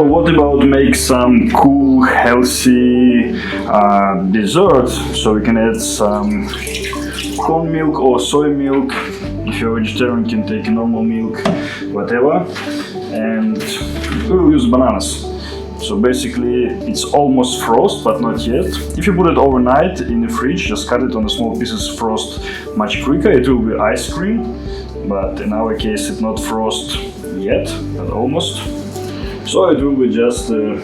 So what about make some cool, healthy dessert? So we can add some corn milk or soy milk. If you're a vegetarian, you can take normal milk, whatever. And we'll use bananas. So basically it's almost frost, but not yet. If you put it overnight in the fridge, just cut it on small pieces, frost much quicker. It will be ice cream, but in our case it's not frost yet, but almost. So it will be just a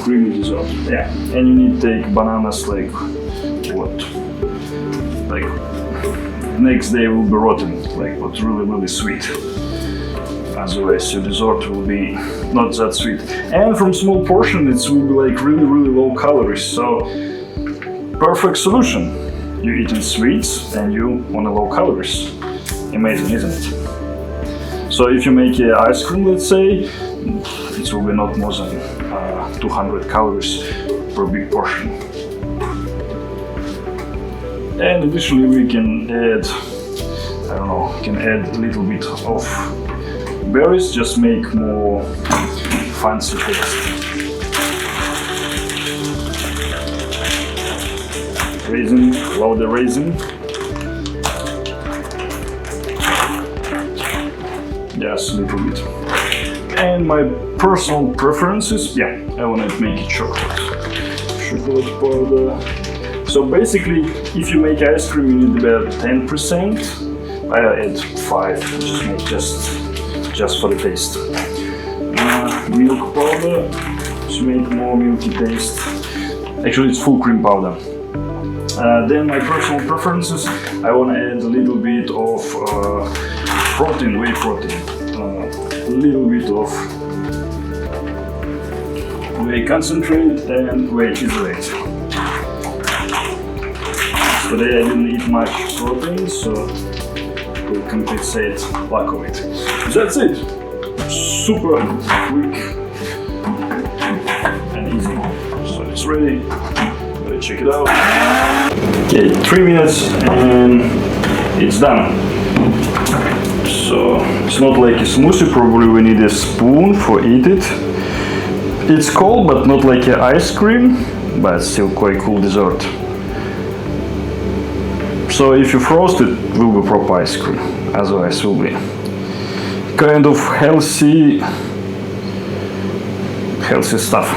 creamy dessert. Yeah, and you need to take bananas like what? Like next day will be rotten, like what's really sweet. Otherwise your dessert will be not that sweet. And from small portion it will be like really low calories. So perfect solution. You're eating sweets and you want a low calories. Amazing, isn't it? So if you make ice cream, let's say, it will be not more than 200 calories per big portion. And additionally we can add, I don't know, can add a little bit of berries, just make more fancy taste. Raisin, love the raisin. Just a little bit. And my personal preferences, yeah, I want to make it chocolate powder. So basically, if you make ice cream, you need about 10%. I add 5, just for the taste. Milk powder to make more milky taste. Actually, it's full cream powder. Then my personal preferences, I want to add a little bit of protein, whey protein. A little bit of whey concentrate and whey isolate. Today I didn't eat much protein, so we'll compensate lack of it. That's it. Super quick and easy. So it's ready. Let's check it out. Okay, 3 minutes and it's done. So it's not like a smoothie, probably we need a spoon for eat it. It's cold but not like an ice cream, but still quite cool dessert. So if you frost it, will be proper ice cream, otherwise will be kind of healthy stuff.